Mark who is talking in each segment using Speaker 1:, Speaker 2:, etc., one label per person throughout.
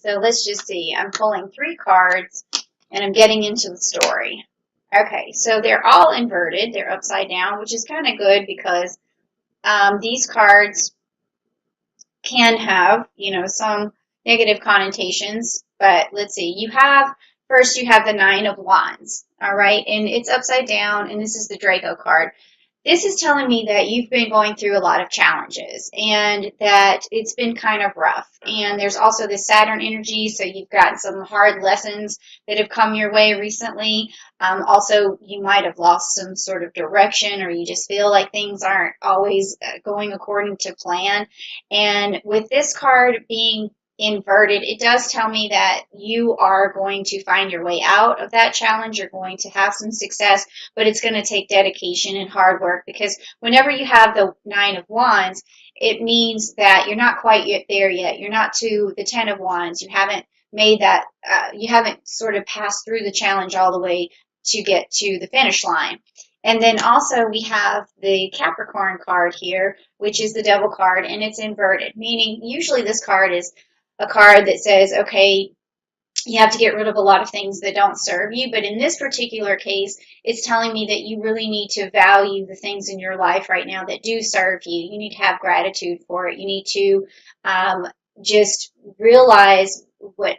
Speaker 1: So let's just see. I'm pulling 3 cards and I'm getting into the story. Okay, so they're all inverted. They're upside down, which is kind of good because these cards can have, some negative connotations. But let's see. First you have the Nine of Wands, all right? And it's upside down, and this is the Draco card. This is telling me that you've been going through a lot of challenges and that it's been kind of rough. And there's also the Saturn energy, so you've gotten some hard lessons that have come your way recently. Also, you might have lost some sort of direction, or you just feel like things aren't always going according to plan. And with this card being inverted, it does tell me that you are going to find your way out of that challenge. You're going to have some success, but it's going to take dedication and hard work, because whenever you have the Nine of Wands, it means that you're not quite there yet. You're not to the Ten of Wands. You haven't made that, you haven't sort of passed through the challenge all the way to get to the finish line. And then also we have the Capricorn card here, which is the Devil card, and it's inverted, meaning usually this card is a card that says, okay, you have to get rid of a lot of things that don't serve you. But in this particular case, it's telling me that you really need to value the things in your life right now that do serve you. You need to have gratitude for it. You need to just realize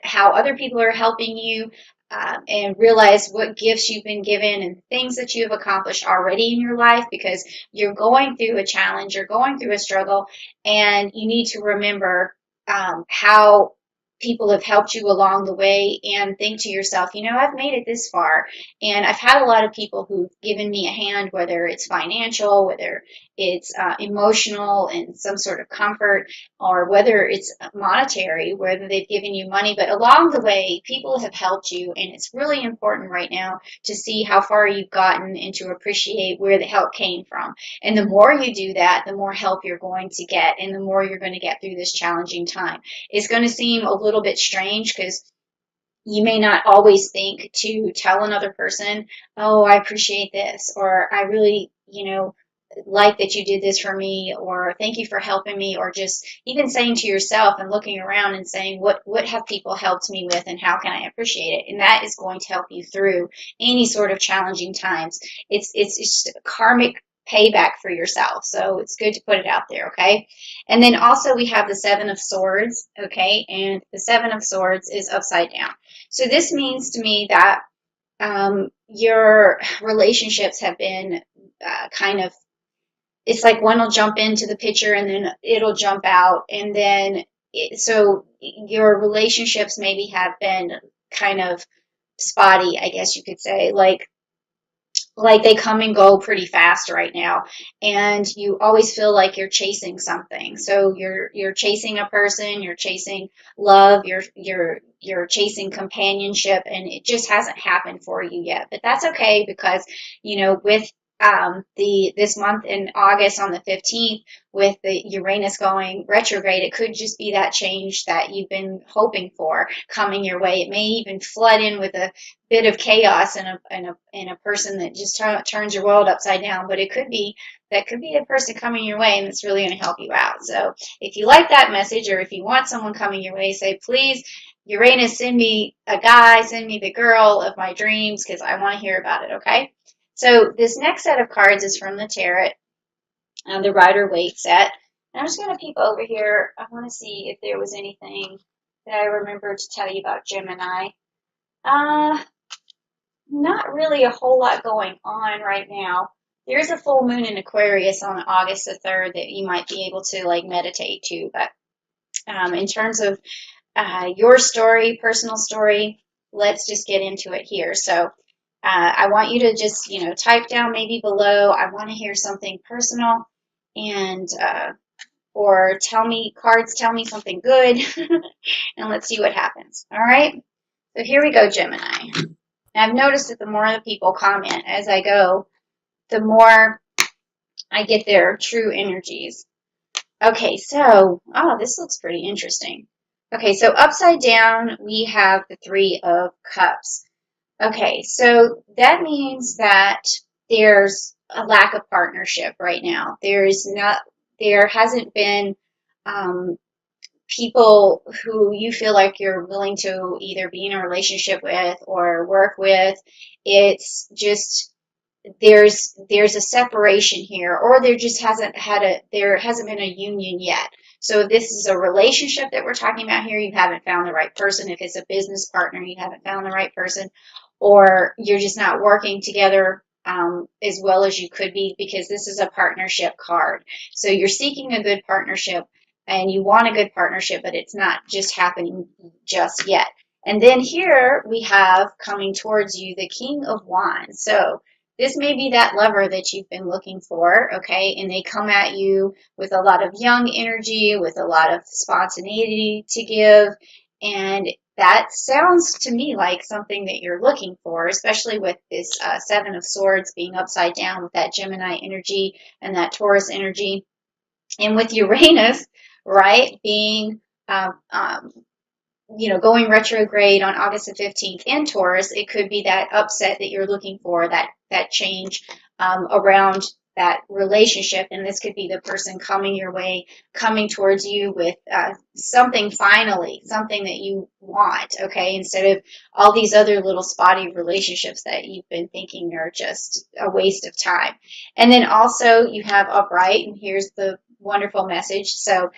Speaker 1: how other people are helping you, and realize what gifts you've been given and things that you have accomplished already in your life, because you're going through a challenge, you're going through a struggle, and you need to remember how people have helped you along the way, and think to yourself, I've made it this far, and I've had a lot of people who've given me a hand, whether it's financial, whether it's emotional and some sort of comfort, or whether it's monetary, whether they've given you money. But along the way, people have helped you, and it's really important right now to see how far you've gotten and to appreciate where the help came from. And the more you do that, the more help you're going to get, and the more you're going to get through this challenging time. It's going to seem a little bit strange, because you may not always think to tell another person, oh, I appreciate this, or I really, like that you did this for me, or thank you for helping me, or just even saying to yourself and looking around and saying, what have people helped me with, and how can I appreciate it? And that is going to help you through any sort of challenging times. It's just karmic payback for yourself. So it's good to put it out there, okay? And then also we have the Seven of Swords, okay? And the Seven of Swords is upside down. So this means to me that your relationships have been kind of, it's like one will jump into the picture and then it'll jump out. And then, so your relationships maybe have been kind of spotty, I guess you could say. Like they come and go pretty fast right now, and you always feel like you're chasing something. So you're chasing a person, you're chasing love, you're chasing companionship, and it just hasn't happened for you yet. But that's okay, because with the this month in August on the 15th, with the Uranus going retrograde, it could just be that change that you've been hoping for coming your way. It may even flood in with a bit of chaos and a person that just turns your world upside down. But that could be a person coming your way, and it's really going to help you out. So if you like that message, or if you want someone coming your way, say, please, Uranus, send me a guy, send me the girl of my dreams, because I want to hear about it, okay? So this next set of cards is from the Tarot, the Rider-Waite set. And I'm just going to peek over here. I want to see if there was anything that I remembered to tell you about Gemini. Not really a whole lot going on right now. There is a full moon in Aquarius on August the 3rd that you might be able to meditate to. But in terms of your story, personal story, let's just get into it here. So I want you to just, type down maybe below, I want to hear something personal, and or cards tell me something good, and let's see what happens. All right? So here we go, Gemini. And I've noticed that the more the people comment as I go, the more I get their true energies. Okay, so, this looks pretty interesting. Okay, so upside down, we have the Three of Cups. Okay, so that means that there's a lack of partnership right now. There hasn't been people who you feel like you're willing to either be in a relationship with or work with. It's just there's a separation here, or there hasn't been a union yet. So if this is a relationship that we're talking about here, you haven't found the right person. If it's a business partner, you haven't found the right person, or you're just not working together as well as you could be, because this is a partnership card. So you're seeking a good partnership and you want a good partnership, but it's not just happening just yet. And then here we have coming towards you the King of Wands. So this may be that lover that you've been looking for, okay? And they come at you with a lot of young energy, with a lot of spontaneity to give. And that sounds to me like something that you're looking for, especially with this Seven of Swords being upside down with that Gemini energy and that Taurus energy. And with Uranus, right, being going retrograde on August the 15th in Taurus, it could be that upset that you're looking for, that change around that relationship. And this could be the person coming your way, coming towards you with something finally, something that you want, okay, instead of all these other little spotty relationships that you've been thinking are just a waste of time. And then also you have upright, and here's the wonderful message. So,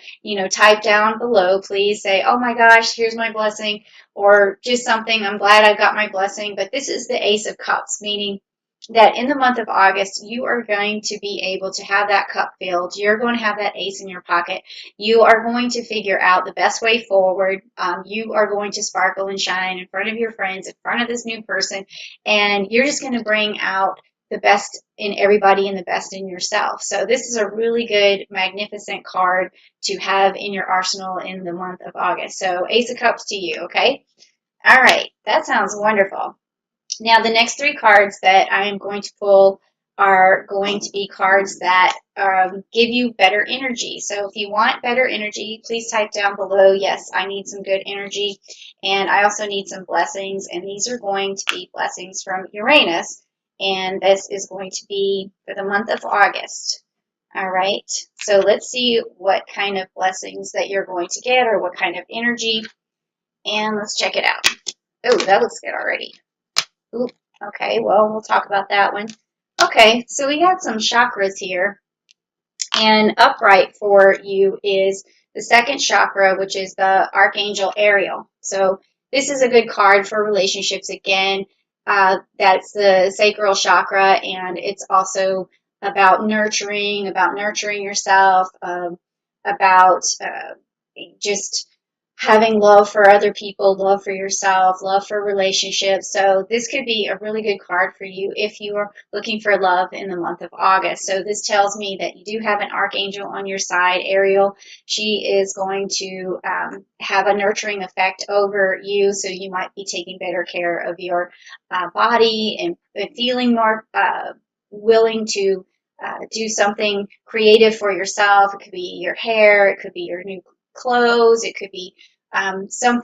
Speaker 1: type down below, please say, oh my gosh, here's my blessing, or just something, I'm glad I got my blessing. But this is the Ace of Cups, meaning that in the month of August, you are going to be able to have that cup filled. You're going to have that ace in your pocket. You are going to figure out the best way forward. You are going to sparkle and shine in front of your friends, in front of this new person, and you're just going to bring out the best in everybody and the best in yourself. So this is a really good, magnificent card to have in your arsenal in the month of August. So Ace of Cups to you, okay? All right, that sounds wonderful. Now the next three cards that I am going to pull are going to be cards that give you better energy. So if you want better energy, please type down below, yes, I need some good energy, and I also need some blessings, and these are going to be blessings from Uranus. And this is going to be for the month of August. All right, so let's see what kind of blessings that you're going to get, or what kind of energy, and let's check it out. Oh, that looks good already. Ooh, okay, well, we'll talk about that one. Okay, so we got some chakras here, and upright for you is the second chakra, which is the Archangel Ariel. So this is a good card for relationships again. That's the sacral chakra, and it's also about nurturing yourself, about just having love for other people, love for yourself, love for relationships. So this could be a really good card for you if you are looking for love in the month of August. So this tells me that you do have an archangel on your side, Ariel. She is going to have a nurturing effect over you, so you might be taking better care of your body and feeling more willing to do something creative for yourself. It could be your hair, it could be your new clothes, it could be some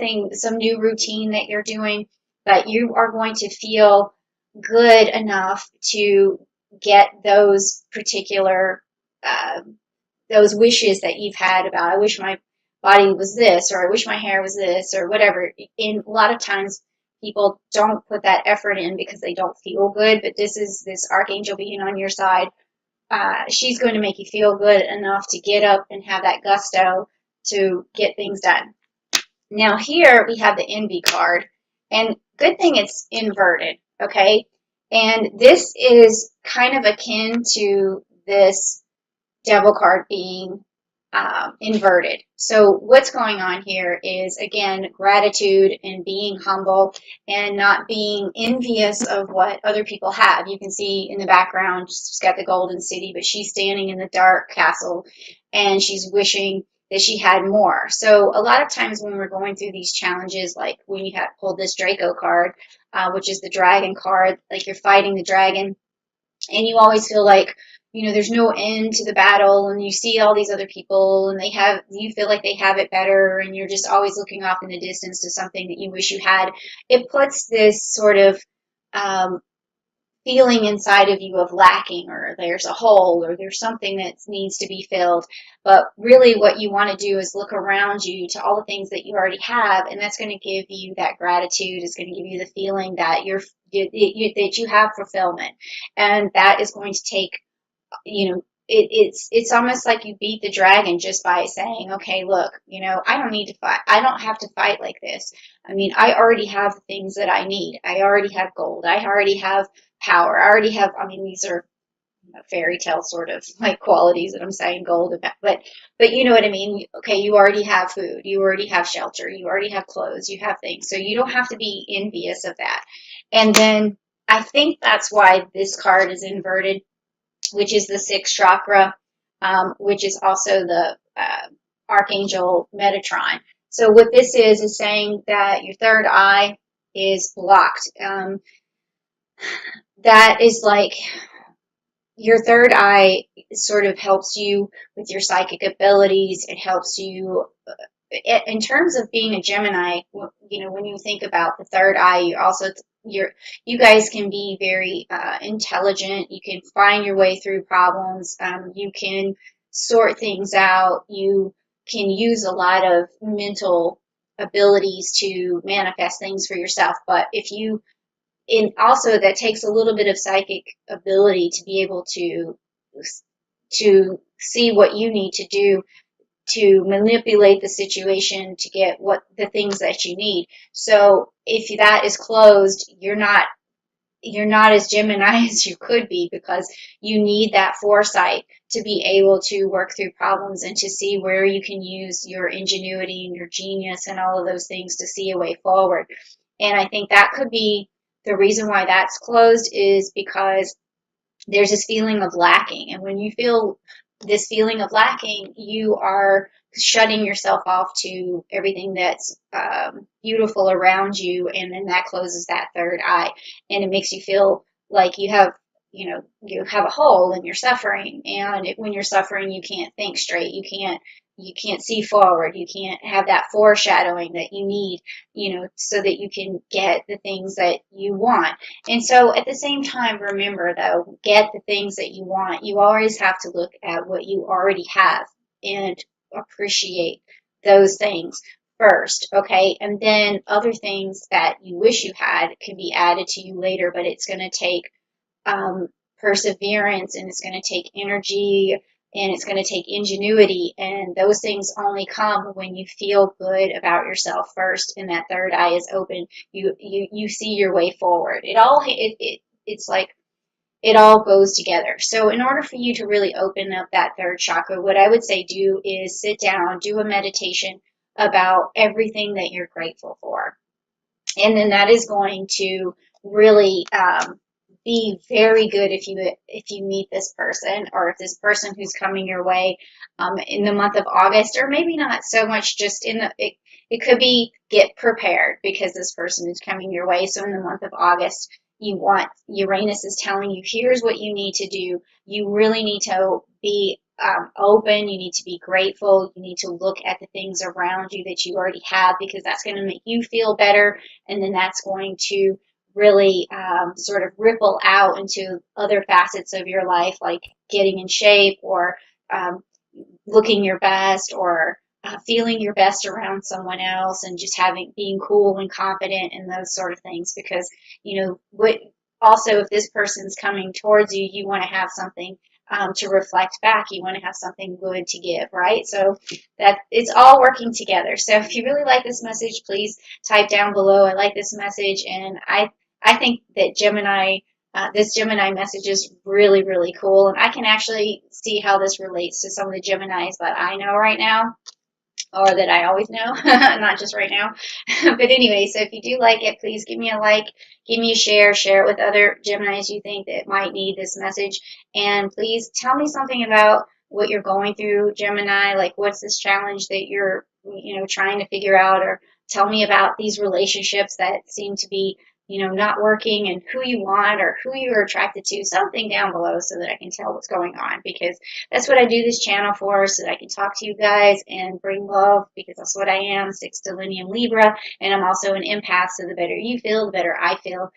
Speaker 1: new routine that you're doing, but you are going to feel good enough to get those particular those wishes that you've had about, I wish my body was this, or I wish my hair was this, or whatever. In a lot of times people don't put that effort in because they don't feel good, but this archangel being on your side, she's going to make you feel good enough to get up and have that gusto to get things done. Now here we have the envy card, and good thing it's inverted, okay? And this is kind of akin to this devil card being inverted. So what's going on here is, again, gratitude and being humble and not being envious of what other people have. You can see in the background, she's got the golden city, but she's standing in the dark castle and she's wishing that she had more. So a lot of times when we're going through these challenges, like when you have pulled this Draco card, which is the dragon card, like you're fighting the dragon, and you always feel like, there's no end to the battle, and you see all these other people and you feel like they have it better, and you're just always looking off in the distance to something that you wish you had. It puts this sort of feeling inside of you of lacking, or there's a hole, or there's something that needs to be filled. But really what you want to do is look around you to all the things that you already have, and that's going to give you that gratitude. Is going to give you the feeling that that you have fulfillment, and that is going to take, it's almost like you beat the dragon just by saying, okay, look, I don't need to fight. I don't have to fight like this. I mean, I already have the things that I need. I already have gold. I already have power. I already have, I mean, these are fairy tale sort of like qualities that I'm saying gold about, but you know what I mean? Okay, you already have food. You already have shelter. You already have clothes. You have things. So you don't have to be envious of that. And then I think that's why this card is inverted, which is the sixth chakra, which is also the Archangel Metatron. So what this is saying that your third eye is blocked. That is like your third eye sort of helps you with your psychic abilities. It helps you in terms of being a Gemini. When you think about the third eye, you guys can be very intelligent. You can find your way through problems. You can sort things out. You can use a lot of mental abilities to manifest things for yourself. But if you and also that takes a little bit of psychic ability to be able to see what you need to do to manipulate the situation to get what the things that you need. So if that is closed, you're not as Gemini as you could be, because you need that foresight to be able to work through problems and to see where you can use your ingenuity and your genius and all of those things to see a way forward. And I think that could be the reason why that's closed, is because there's this feeling of lacking. And when you feel this feeling of lacking, you are shutting yourself off to everything that's beautiful around you. And then that closes that third eye. And it makes you feel like you have a hole and you're suffering. And when you're suffering, you can't think straight. You can't see forward. You can't have that foreshadowing that you need, so that you can get the things that you want. And so at the same time, remember though, get the things that you want. You always have to look at what you already have and appreciate those things first, okay? And then other things that you wish you had can be added to you later, but it's going to take perseverance, and it's going to take energy, and it's going to take ingenuity, and those things only come when you feel good about yourself first, and that third eye is open. You see your way forward. It's like it all goes together. So in order for you to really open up that third chakra, what I would say do is sit down, do a meditation about everything that you're grateful for, and then that is going to really be very good if you meet this person, or if this person who's coming your way in the month of August, or maybe not so much just it could be get prepared, because this person is coming your way. So in the month of August, Uranus is telling you, here's what you need to do. You really need to be open. You need to be grateful. You need to look at the things around you that you already have, because that's going to make you feel better. And then that's going to really sort of ripple out into other facets of your life, like getting in shape, or um, looking your best, or feeling your best around someone else, and just being cool and confident and those sort of things. Because what also, if this person's coming towards you, you want to have something to reflect back. You want to have something good to give, right? So that it's all working together. So if you really like this message, please type down below, I like this message. And I think that this Gemini message is really, really cool. And I can actually see how this relates to some of the Geminis that I know right now, or that I always know, not just right now. But anyway, so if you do like it, please give me a like, give me a share it with other Geminis you think that might need this message. And please tell me something about what you're going through, Gemini. Like, what's this challenge that you're, trying to figure out? Or tell me about these relationships that seem to be, not working, and who you want, or who you're attracted to. Something down below, so that I can tell what's going on, because that's what I do this channel for, so that I can talk to you guys and bring love, because that's what I am, sixtilineum Libra, and I'm also an empath, so the better you feel, the better I feel.